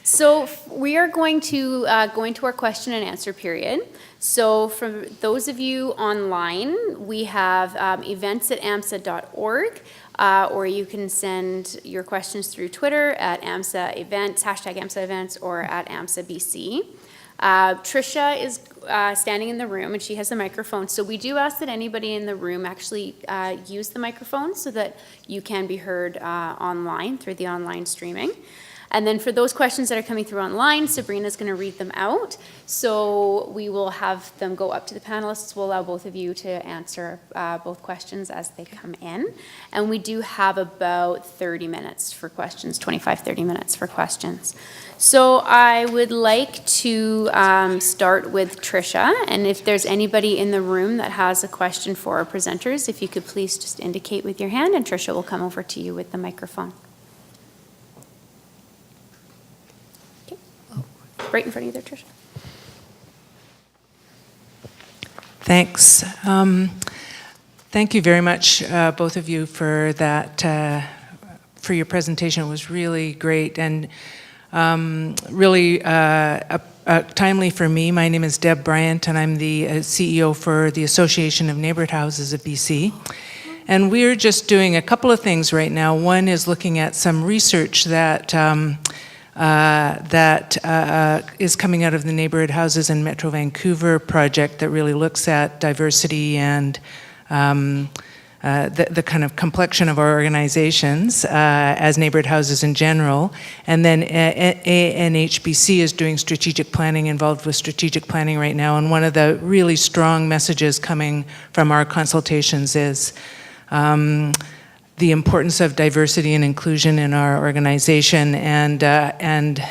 So we are going to go into our question and answer period. So for those of you online, we have events@amsa.org, or you can send your questions through Twitter at AMSA Events, #AMSA Events, or at AMSA BC. Tricia is standing in the room and she has the microphone. So we do ask that anybody in the room actually use the microphone so that you can be heard online through the online streaming. And then for those questions that are coming through online, Sabrina's going to read them out. So we will have them go up to the panelists. We'll allow both of you to answer both questions as they come in. And we do have about 30 minutes for questions, 25, 30 minutes for questions. So I would like to start with Tricia. And if there's anybody in the room that has a question for our presenters, if you could please just indicate with your hand and Tricia will come over to you with the microphone. Right in front of you there, Tricia. Thanks. Thank you very much, both of you, for that, for your presentation. It was really great and really timely for me. My name is Deb Bryant, and I'm the CEO for the Association of Neighbourhood Houses of BC. And we're just doing a couple of things right now. One is looking at some research that is coming out of the Neighbourhood Houses in Metro Vancouver project that really looks at diversity and the kind of complexion of our organizations as neighbourhood houses in general. And then NHBC is doing strategic planning, involved with strategic planning right now. And one of the really strong messages coming from our consultations is the importance of diversity and inclusion in our organization and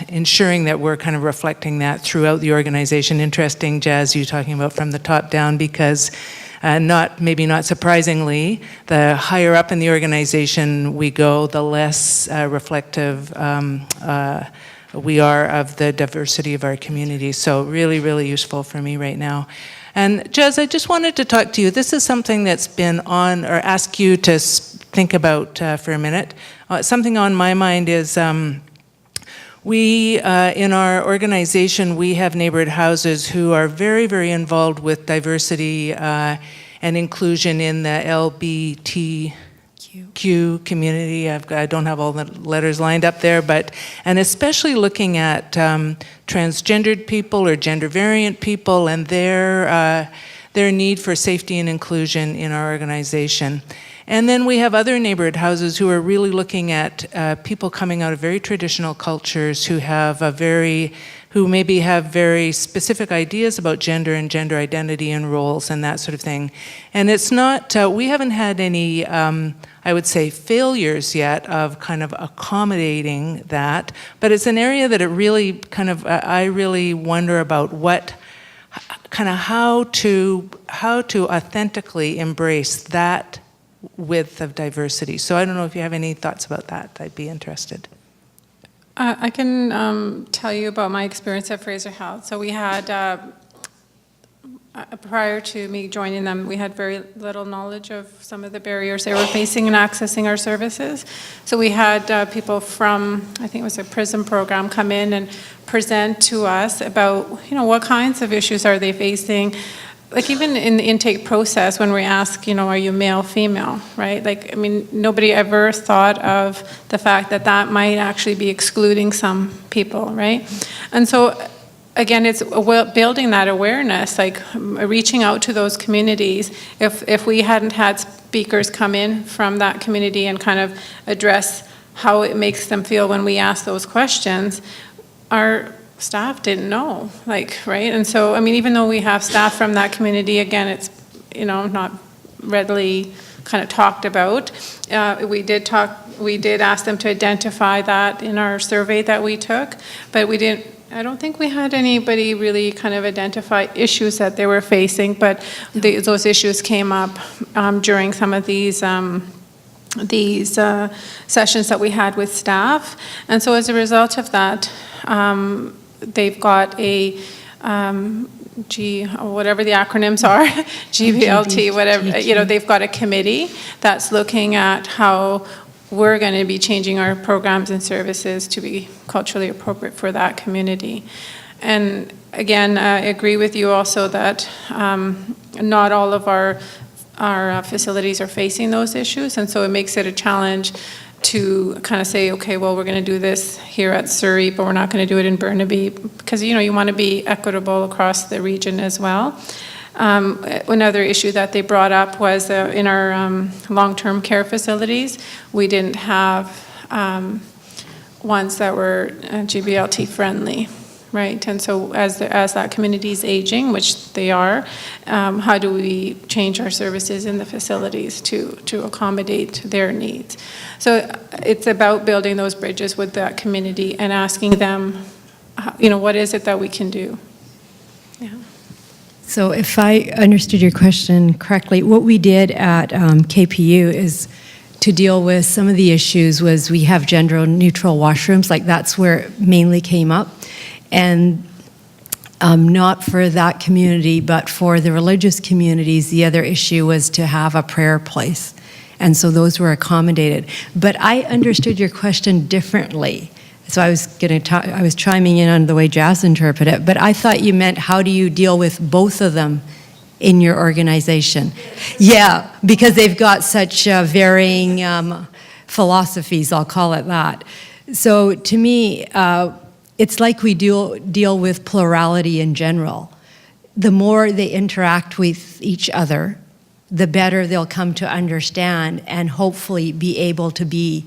ensuring that we're kind of reflecting that throughout the organization. Interesting, Jazz, you talking about from the top down, because maybe not surprisingly, the higher up in the organization we go, the less reflective we are of the diversity of our community. So really, really useful for me right now. And Jazz, I just wanted to talk to you. This is something that's been on, or ask you to think about for a minute. Something on my mind is we, in our organization, we have neighborhood houses who are very, very involved with diversity and inclusion in the LGBTQ community. I don't have all the letters lined up there, and especially looking at transgendered people or gender variant people and their need for safety and inclusion in our organization. And then we have other neighborhood houses who are really looking at people coming out of very traditional cultures who maybe have very specific ideas about gender and gender identity and roles and that sort of thing. And it's not, we haven't had any, I would say, failures yet of kind of accommodating that, but it's an area that it really kind of, I really wonder about how to authentically embrace that width of diversity. So I don't know if you have any thoughts about that. I'd be interested. I can tell you about my experience at Fraser Health. So we had, prior to me joining them, we had very little knowledge of some of the barriers they were facing in accessing our services. So we had people from, I think it was a PRISM program, come in and present to us about, what kinds of issues are they facing. Like even in the intake process, when we ask, are you male, female, right? Nobody ever thought of the fact that that might actually be excluding some people, right? And so, again, it's building that awareness, like reaching out to those communities. If we hadn't had speakers come in from that community and kind of address how it makes them feel when we ask those questions, our staff didn't know, right? And so, even though we have staff from that community, again, it's, not readily kind of talked about. We did ask them to identify that in our survey that we took, but I don't think we had anybody really kind of identify issues that they were facing, but those issues came up during some of these sessions that we had with staff. And so as a result of that, they've got a whatever the acronyms are, GBLT, whatever, they've got a committee that's looking at how we're going to be changing our programs and services to be culturally appropriate for that community. And again, I agree with you also that not all of our facilities are facing those issues, and so it makes it a challenge to kind of say, okay, well, we're going to do this here at Surrey, but we're not going to do it in Burnaby, because you want to be equitable across the region as well. Another issue that they brought up was in our long-term care facilities, we didn't have ones that were GBLT friendly. Right, and so as that community is aging, which they are, how do we change our services in the facilities to accommodate their needs? So it's about building those bridges with that community and asking them, what is it that we can do? Yeah. So if I understood your question correctly, what we did at KPU is to deal with some of the issues was we have gender-neutral washrooms, like that's where it mainly came up. And not for that community, but for the religious communities, the other issue was to have a prayer place. And so those were accommodated. But I understood your question differently. So I was chiming in on the way Jazz interpreted it, but I thought you meant how do you deal with both of them in your organization? Yeah, because they've got such varying philosophies, I'll call it that. So to me, it's like we deal with plurality in general. The more they interact with each other, the better they'll come to understand and hopefully be able to be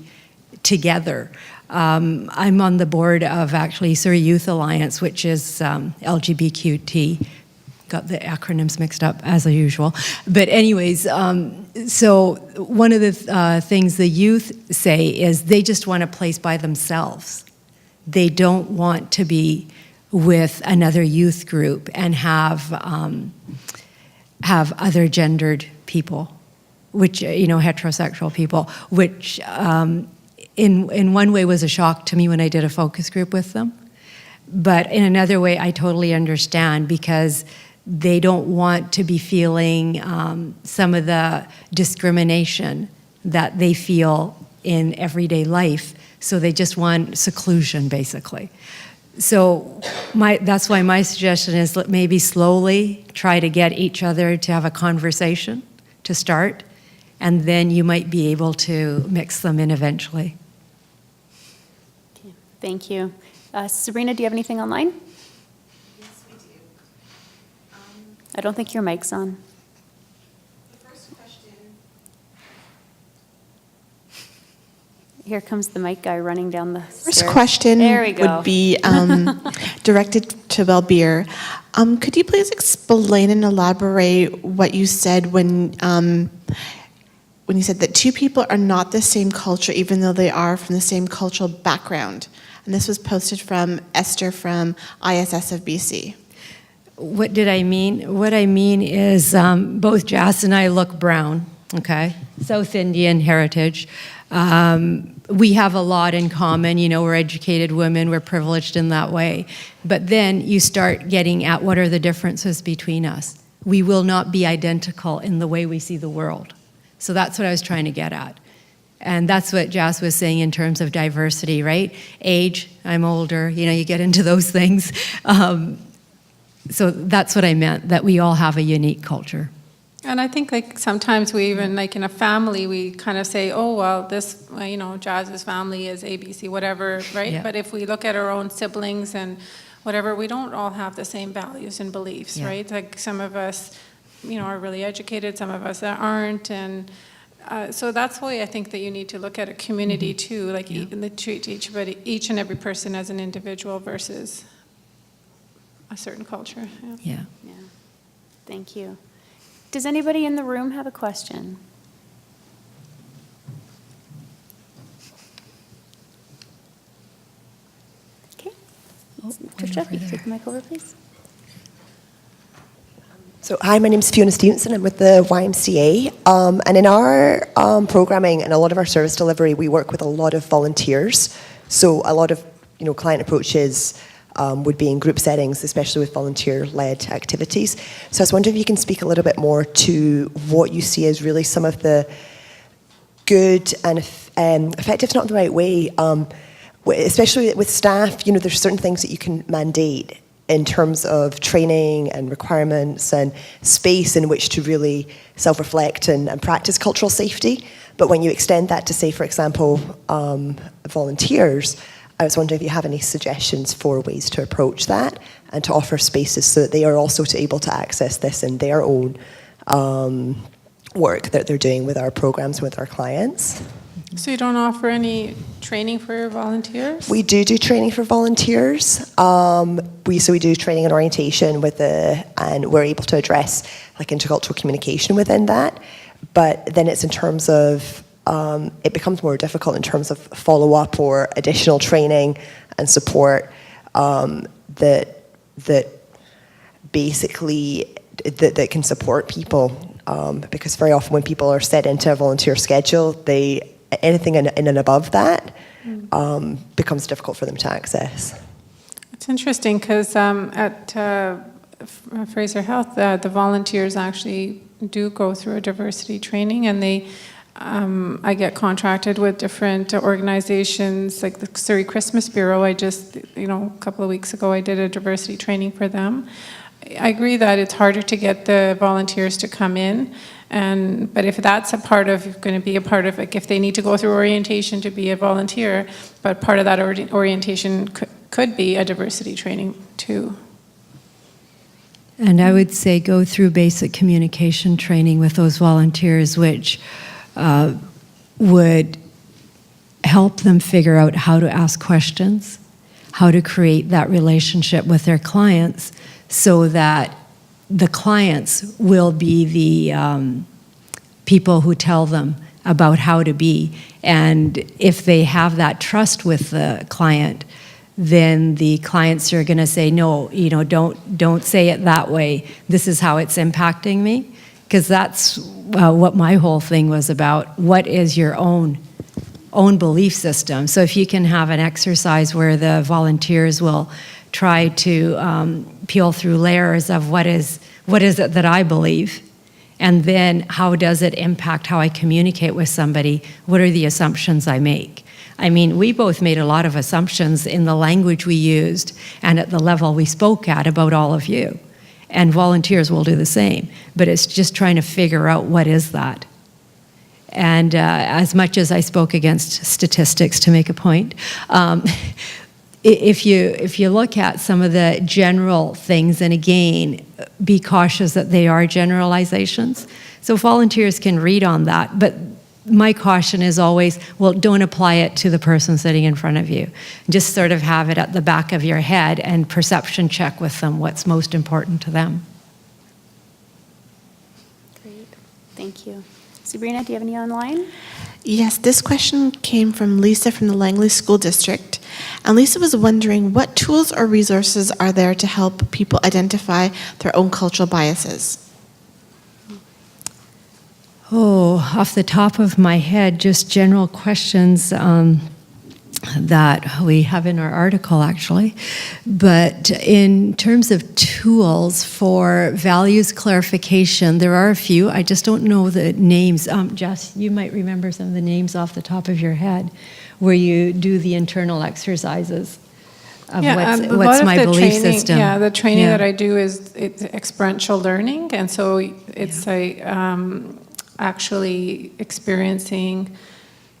together. I'm on the board of actually Surrey Youth Alliance, which is LGBTQT. Got the acronyms mixed up as usual. But anyways, so one of the things the youth say is they just want a place by themselves. They don't want to be with another youth group and have other gendered people, which, heterosexual people, which in one way was a shock to me when I did a focus group with them. But in another way, I totally understand because they don't want to be feeling some of the discrimination that they feel in everyday life. So they just want seclusion, basically. So that's why my suggestion is maybe slowly try to get each other to have a conversation to start, and then you might be able to mix them in eventually. Okay, thank you. Sabrina, do you have anything online? Yes, we do. I don't think your mic's on. The first question. Here comes the mic guy running down the stairs. First question There we go. would be directed to Belbir. Could you please explain and elaborate what you said when you said that two people are not the same culture even though they are from the same cultural background? And this was posted from Esther from ISS of BC. What did I mean? What I mean is both Jas and I look brown, okay? South Indian heritage. We have a lot in common. We're educated women. We're privileged in that way. But then you start getting at what are the differences between us. We will not be identical in the way we see the world. So that's what I was trying to get at. And that's what Jas was saying in terms of diversity, right? Age, I'm older, you get into those things. So that's what I meant, that we all have a unique culture. And I think sometimes we even in a family, we kind of say, oh, well, this, Jazz's family is ABC, whatever, right? Yeah. But if we look at our own siblings and whatever, we don't all have the same values and beliefs, Yeah. right? Like some of us, are really educated, some of us that aren't. And so that's why I think that you need to look at a community too, treat each and every person as an individual versus a certain culture. Yeah. Yeah. Thank you. Does anybody in the room have a question? Okay. Tricia, you take the mic over, please. So, hi, my name's Fiona Stevenson. I'm with the YMCA. And in our programming and a lot of our service delivery, we work with a lot of volunteers. So a lot of, client approaches would be in group settings, especially with volunteer-led activities. So I was wondering if you can speak a little bit more to what you see as really some of the good and effective is not the right way. Especially with staff, there's certain things that you can mandate in terms of training and requirements and space in which to really self-reflect and practice cultural safety. But when you extend that to, say, for example, volunteers, I was wondering if you have any suggestions for ways to approach that and to offer spaces so that they are also able to access this in their own work that they're doing with our programs, with our clients. So you don't offer any training for your volunteers? We do training for volunteers. We do training and orientation and we're able to address like intercultural communication within that. But then it's in terms of, it becomes more difficult in terms of follow-up or additional training and support that basically that can support people. Because very often when people are set into a volunteer schedule, anything in and above that becomes difficult for them to access. It's interesting because at Fraser Health, the volunteers actually do go through a diversity training, and I get contracted with different organizations, like the Surrey Christmas Bureau. I just, a couple of weeks ago, I did a diversity training for them. I agree that it's harder to get the volunteers to come in, but if that's going to be a part of, like if they need to go through orientation to be a volunteer, but part of that orientation could be a diversity training too. And I would say go through basic communication training with those volunteers, which would help them figure out how to ask questions, how to create that relationship with their clients, so that the clients will be the people who tell them about how to be. And if they have that trust with the client, then the clients are going to say, no, don't say it that way. This is how it's impacting me. Because that's what my whole thing was about. What is your own belief system? So if you can have an exercise where the volunteers will try to peel through layers of what is it that I believe, and then how does it impact how I communicate with somebody? What are the assumptions I make? I mean, we both made a lot of assumptions in the language we used and at the level we spoke at about all of you. And volunteers will do the same. But it's just trying to figure out what is that. And as much as I spoke against statistics to make a point, if you look at some of the general things, and again, be cautious that they are generalizations. So volunteers can read on that, but my caution is always, well, don't apply it to the person sitting in front of you. Just sort of have it at the back of your head and perception check with them what's most important to them. Great, thank you. Sabrina, do you have any online? Yes, this question came from Lisa from the Langley School District. And Lisa was wondering what tools or resources are there to help people identify their own cultural biases? Oh, off the top of my head, just general questions that we have in our article, actually. But in terms of tools for values clarification, there are a few. I just don't know the names. Jess, you might remember some of the names off the top of your head, where you do the internal exercises of what's my belief system. Yeah, the training that I do it's experiential learning, and so it's actually experiencing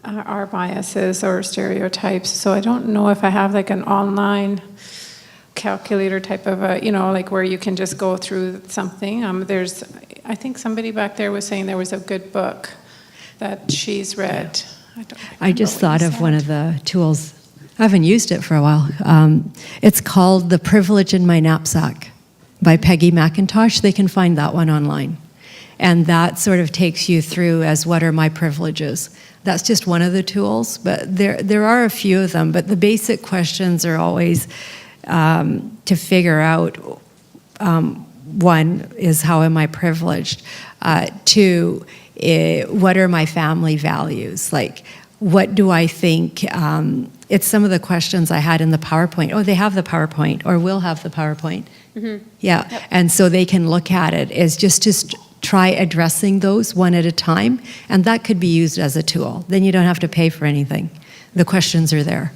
our biases or stereotypes. So I don't know if I have like an online calculator type of like where you can just go through something. I think somebody back there was saying there was a good book that she's read. I just thought of one of the tools. I haven't used it for a while. It's called The Privilege in My Knapsack by Peggy McIntosh. They can find that one online. And that sort of takes you through as what are my privileges. That's just one of the tools, but there are a few of them. But the basic questions are always to figure out, one is how am I privileged? Two, what are my family values? Like, what do I think? It's some of the questions I had in the PowerPoint. Oh, they have the PowerPoint, or will have the PowerPoint. Mm-hmm. Yeah, yep. And so they can look at it as just try addressing those one at a time, and that could be used as a tool. Then you don't have to pay for anything. The questions are there.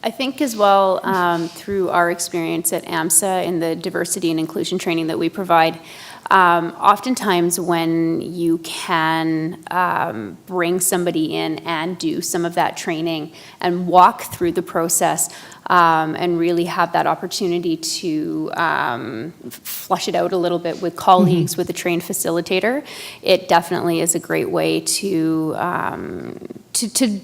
I think as well, through our experience at AMSA in the diversity and inclusion training that we provide, oftentimes when you can bring somebody in and do some of that training and walk through the process and really have that opportunity to flush it out a little bit with colleagues, with a trained facilitator, it definitely is a great way to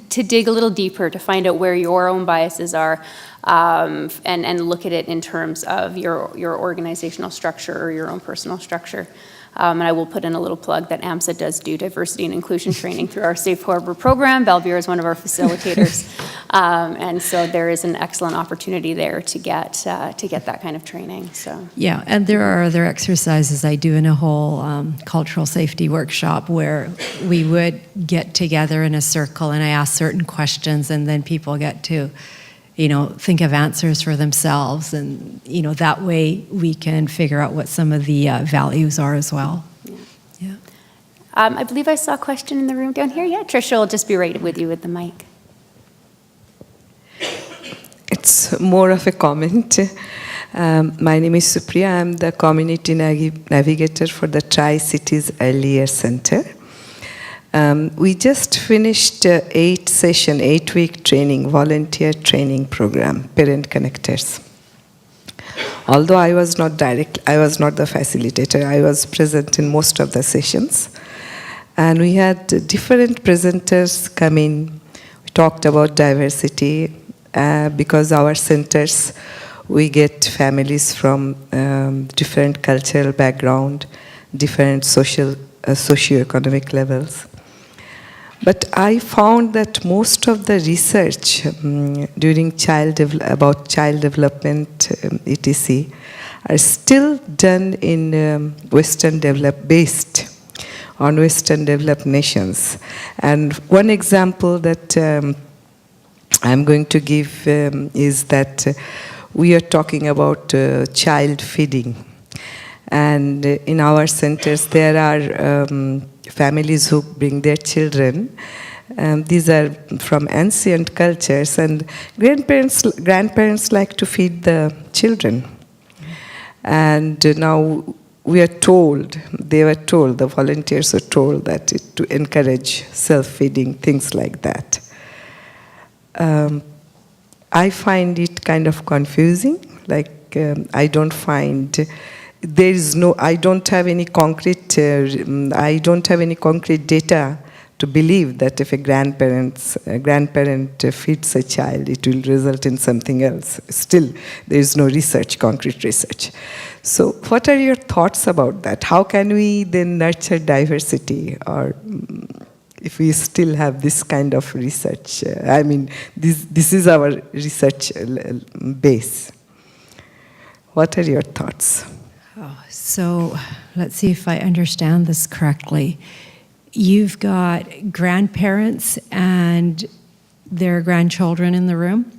dig a little deeper, to find out where your own biases are, and look at it in terms of your organizational structure or your own personal structure. And I will put in a little plug that AMSA does do diversity and inclusion training through our Safe Harbor program. Belvier is one of our facilitators. And so there is an excellent opportunity there to get that kind of training. So Yeah, and there are other exercises I do in a whole cultural safety workshop where we would get together in a circle and I ask certain questions and then people get to, think of answers for themselves, and that way we can figure out what some of the values are as well. Yeah. I believe I saw a question in the room down here. Yeah, Tricia will just be right with you with the mic. It's more of a comment. My name is Supriya. I'm the community navigator for the Tri-Cities Early Years Center. We just finished 8-week training, volunteer training program, Parent Connectors. Although I was not the facilitator, I was present in most of the sessions. And we had different presenters come in. We talked about diversity because our centers, we get families from different cultural background, different socioeconomic levels. But I found that most of the research during about child development, etc., are still done in based on Western developed nations. And one example that I'm going to give is that we are talking about child feeding. And in our centers, there are families who bring their children. These are from ancient cultures, and grandparents like to feed the children. And now they were told, the volunteers were told that to encourage self-feeding, things like that. I find it kind of confusing. I don't find I don't have any concrete data to believe that if a grandparent feeds a child, it will result in something else. Still, there is no concrete research. So what are your thoughts about that? How can we then nurture diversity, or if we still have this kind of research? This is our research base. What are your thoughts? So let's see if I understand this correctly. You've got grandparents and their grandchildren in the room?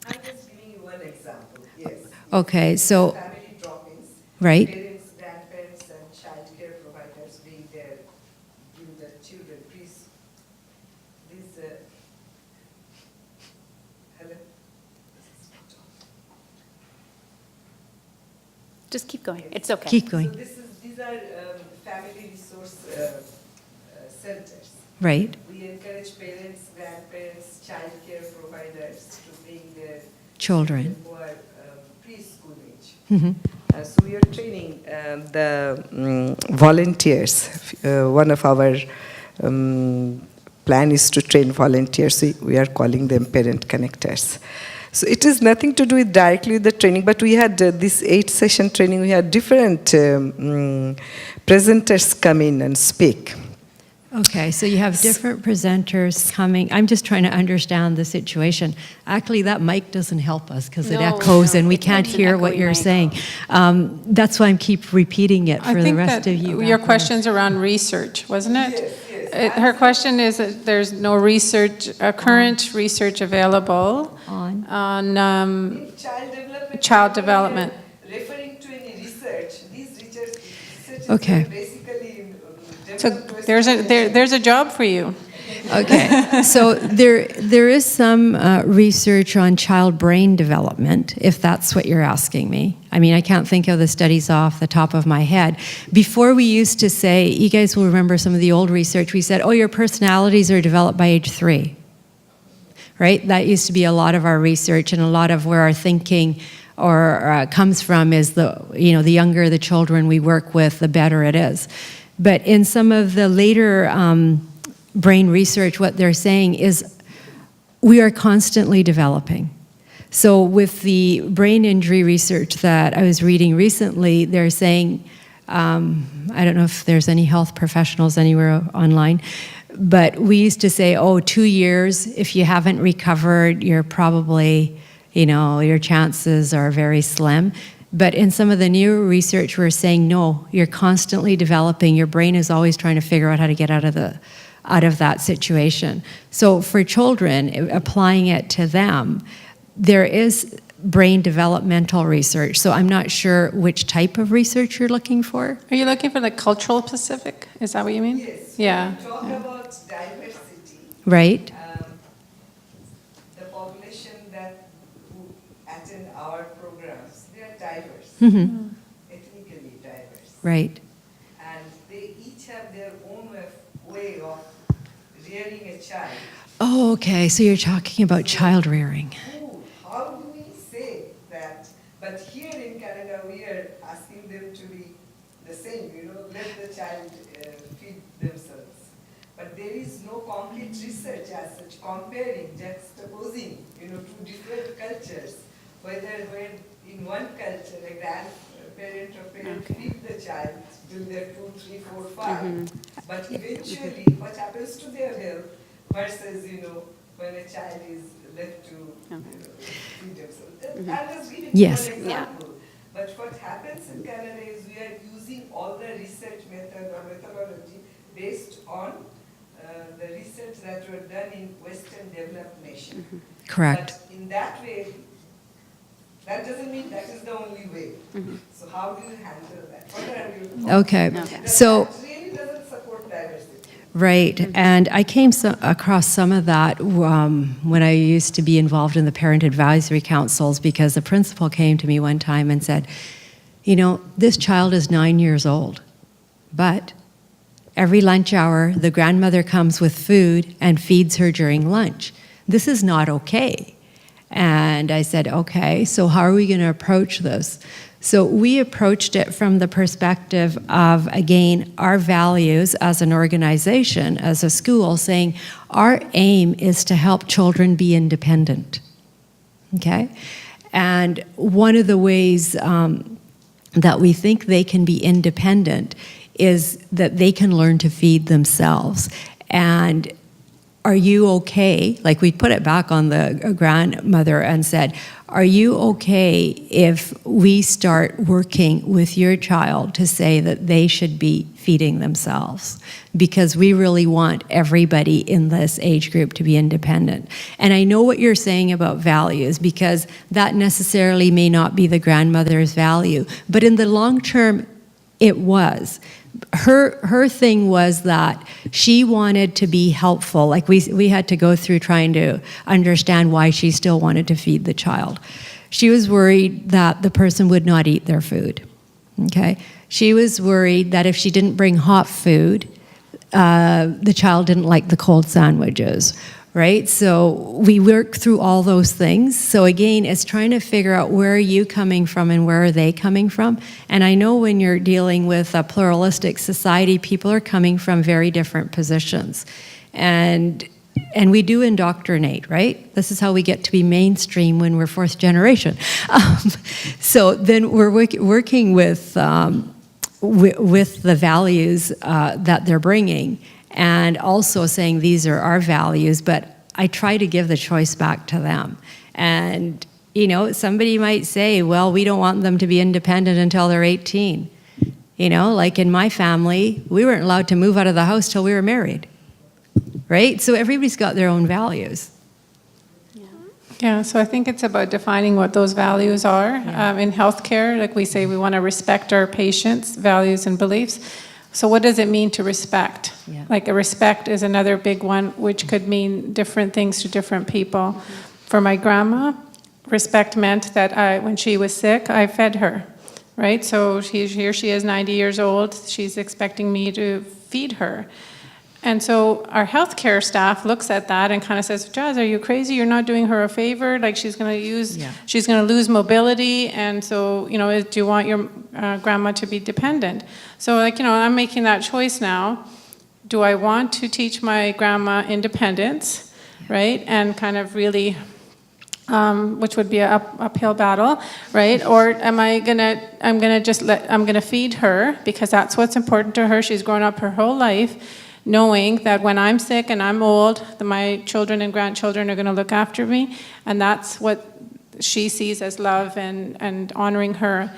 I'm just giving you one example, yes. Okay, so, Family drop-ins. right. Parents, grandparents, and child care providers being there, giving the children, please. Hello? Just keep going. It's okay. Keep going. So these are family resource centers. Right. We encourage parents, grandparents, child care providers to bring their Children. who are preschool age. Mm-hmm. So we are training the volunteers. One of our plan is to train volunteers. We are calling them parent connectors. So it is nothing to do directly with the training, but we had this 8-session training. We had different presenters come in and speak. Okay, so you have different presenters coming. I'm just trying to understand the situation. Actually, that mic doesn't help us because it echoes and we can't it's an hear what echoey you're mic. saying. That's why I keep repeating it for the rest of you. Your back there. question's around research, wasn't it? Her question is that there's no research, current research available on child development. Referring to any research, these Okay. Basically, So there's a job for you. Okay, so there is some research on child brain development, if that's what you're asking me. I mean, I can't think of the studies off the top of my head. Before we used to say, you guys will remember some of the old research, we said, oh, your personalities are developed by age 3, right? That used to be a lot of our research, and a lot of where our thinking comes from is the younger the children we work with, the better it is. But in some of the later brain research, what they're saying is we are constantly developing. So with the brain injury research that I was reading recently, they're saying, I don't know if there's any health professionals anywhere online, but we used to say, 2 years, if you haven't recovered, you're probably, your chances are very slim. But in some of the new research, we're saying, no, you're constantly developing. Your brain is always trying to figure out how to get out of that situation. So for children, applying it to them, there is brain developmental research. So I'm not sure which type of research you're looking for. Are you looking for the cultural Pacific? Is that what you mean? Yes. Yeah. When we talk about diversity, Right? the population who attend our programs, they are diverse, Mm-hmm. ethnically diverse. Right. And they each have their own way of rearing a child. Oh, okay. So you're talking about child rearing. How do we say that? But here in Canada, we are asking them to be the same, let the child feed themselves. But there is no concrete research as such comparing, juxtaposing, two different cultures. Whether when in one culture, a grandparent or parent feed the child till they're 2, 3, 4, 5. But eventually, what happens to their health versus, when a child is left to feed themselves. I was giving Yes. one example. But what happens in Canada is we are using all the research method or methodology based on the research that were done in Western developed nations. Correct. But in that way, that doesn't mean that is the only way. So how do you handle that? What are you Okay. That So, really doesn't support diversity. right. And I came across some of that when I used to be involved in the parent advisory councils, because the principal came to me one time and said, this child is 9 years old, but every lunch hour, the grandmother comes with food and feeds her during lunch. This is not okay. And I said, okay, so how are we going to approach this? So we approached it from the perspective of, again, our values as an organization, as a school, saying our aim is to help children be independent, okay? And one of the ways that we think they can be independent is that they can learn to feed themselves. And are you okay? Like, we put it back on the grandmother and said, are you okay if we start working with your child to say that they should be feeding themselves? Because we really want everybody in this age group to be independent. And I know what you're saying about values, because that necessarily may not be the grandmother's value. But in the long term, it was. Her thing was that she wanted to be helpful. Like, we had to go through trying to understand why she still wanted to feed the child. She was worried that the person would not eat their food, okay? She was worried that if she didn't bring hot food, the child didn't like the cold sandwiches, right? So we work through all those things. So again, it's trying to figure out where are you coming from and where are they coming from. And I know when you're dealing with a pluralistic society, people are coming from very different positions. And we do indoctrinate, right? This is how we get to be mainstream when we're fourth generation. So then we're working with the values that they're bringing, and also saying these are our values, but I try to give the choice back to them. And, somebody might say, well, we don't want them to be independent until they're 18. Like in my family, we weren't allowed to move out of the house till we were married, right? So everybody's got their own values. Yeah, so I think it's about defining what those values are. In healthcare, like we say, we want to respect our patients' values and beliefs. So what does it mean to respect? Yeah. Like a respect is another big one, which could mean different things to different people. For my grandma, respect meant that when she was sick, I fed her, right? So here she is, 90 years old. She's expecting me to feed her. And so our healthcare staff looks at that and kind of says, Jazz, are you crazy? You're not doing her a favor. Like she's going to lose mobility. And so, do you want your grandma to be dependent? So I'm making that choice now. Do I want to teach my grandma independence, right? And kind of really, which would be an uphill battle, right? Or am I gonna I'm gonna feed her because that's what's important to her. She's grown up her whole life knowing that when I'm sick and I'm old, that my children and grandchildren are going to look after me, and that's what she sees as love and honoring her.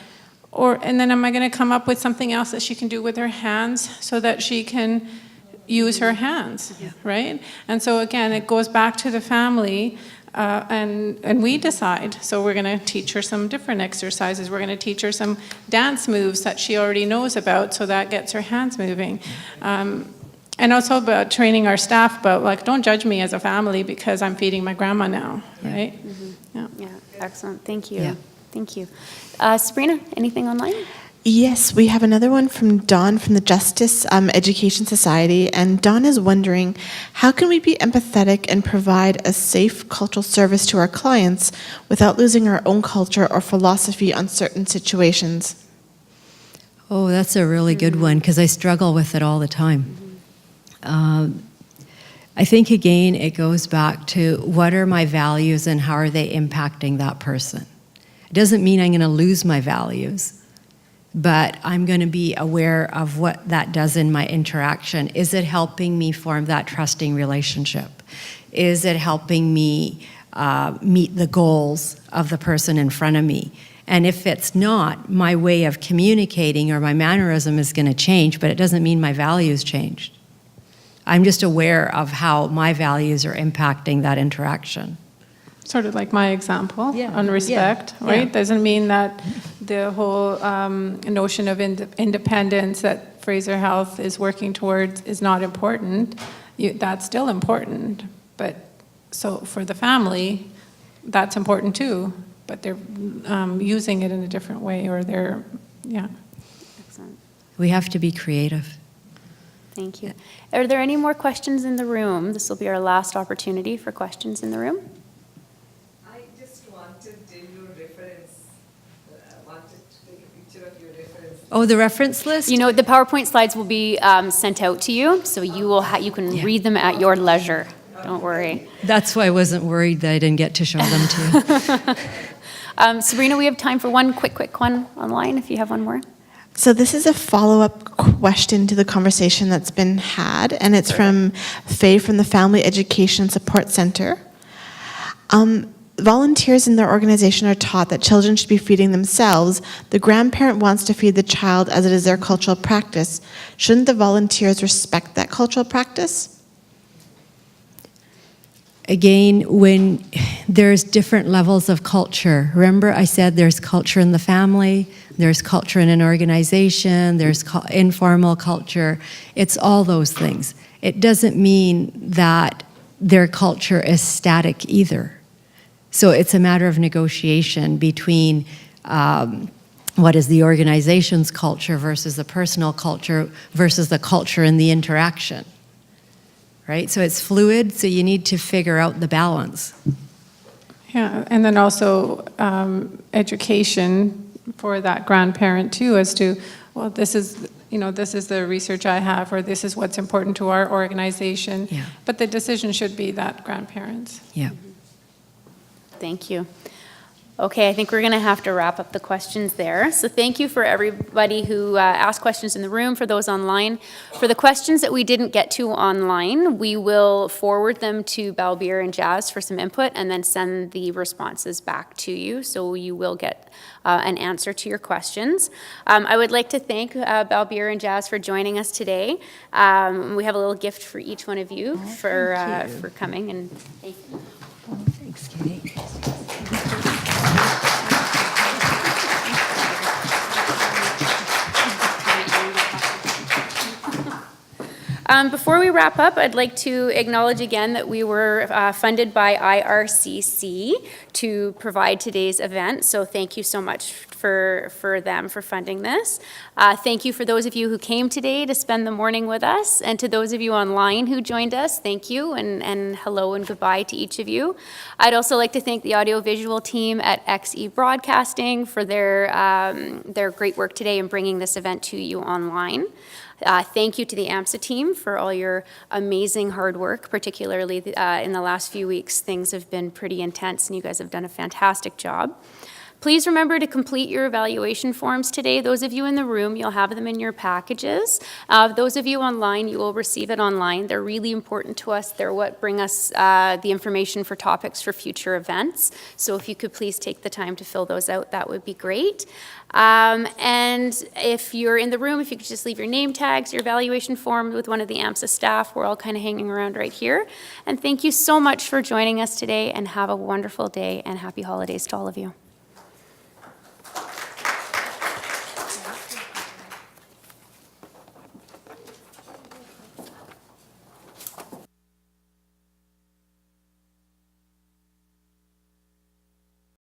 And then am I going to come up with something else that she can do with her hands so that she can use her hands, right? And so again, it goes back to the family, and we decide. So we're going to teach her some different exercises. We're going to teach her some dance moves that she already knows about, so that gets her hands moving. And also about training our staff about, don't judge me as a family because I'm feeding my grandma now, right? Yeah, excellent. Thank you. Yeah. Thank you. Sabrina, anything online? Yes, we have another one from Dawn from the Justice Education Society. And Dawn is wondering, how can we be empathetic and provide a safe cultural service to our clients without losing our own culture or philosophy on certain situations? Oh, that's a really good one because I struggle with it all the time. I think, again, it goes back to what are my values and how are they impacting that person. It doesn't mean I'm going to lose my values, but I'm going to be aware of what that does in my interaction. Is it helping me form that trusting relationship? Is it helping me meet the goals of the person in front of me? And if it's not, my way of communicating or my mannerism is going to change, but it doesn't mean my values changed. I'm just aware of how my values are impacting that interaction. Sort of like my example on respect, Yeah. right? Yeah. Doesn't mean that the whole notion of independence that Fraser Health is working towards is not important. That's still important. But so for the family, that's important too. But they're using it in a different way, or they're, Excellent. We have to be creative. Thank you. Are there any more questions in the room? This will be our last opportunity for questions in the room. I just wanted your reference. I wanted to take a picture of your reference. Oh, the reference list? The PowerPoint slides will be sent out to you, so you can read them at your leisure. Don't worry. That's why I wasn't worried that I didn't get to show them to you. Sabrina, we have time for one quick one online, if you have one more. So this is a follow-up question to the conversation that's been had, and it's from Faye from the Family Education Support Center. Volunteers in their organization are taught that children should be feeding themselves. The grandparent wants to feed the child as it is their cultural practice. Shouldn't the volunteers respect that cultural practice? Again, when there's different levels of culture. Remember I said there's culture in the family, there's culture in an organization, there's informal culture. It's all those things. It doesn't mean that their culture is static either. So it's a matter of negotiation between what is the organization's culture versus the personal culture versus the culture in the interaction. Right? So it's fluid, so you need to figure out the balance. Yeah, and then also education for that grandparent too, as to, well, this is the research I have, or this is what's important to our organization. Yeah. But the decision should be that grandparent's. Yeah. Thank you. Okay, I think we're going to have to wrap up the questions there. So thank you for everybody who asked questions in the room, for those online. For the questions that we didn't get to online, we will forward them to Balbir and Jazz for some input and then send the responses back to you. So you will get an answer to your questions. I would like to thank Balbir and Jazz for joining us today. We have a little gift for each one of you for coming. And thank you. Thanks, Katie. Before we wrap up, I'd like to acknowledge again that we were funded by IRCC to provide today's event, so thank you so much for them for funding this. Thank you for those of you who came today to spend the morning with us, and to those of you online who joined us, thank you, and hello and goodbye to each of you. I'd also like to thank the audiovisual team at XE Broadcasting for their great work today in bringing this event to you online. Thank you to the AMSA team for all your amazing hard work, particularly in the last few weeks. Things have been pretty intense, and you guys have done a fantastic job. Please remember to complete your evaluation forms today. Those of you in the room, you'll have them in your packages. Those of you online, you will receive it online. They're really important to us. They're what bring us the information for topics for future events. So if you could please take the time to fill those out, that would be great. And if you're in the room, if you could just leave your name tags, your evaluation form with one of the AMSA staff. We're all kind of hanging around right here. And thank you so much for joining us today, and have a wonderful day, and happy holidays to all of you.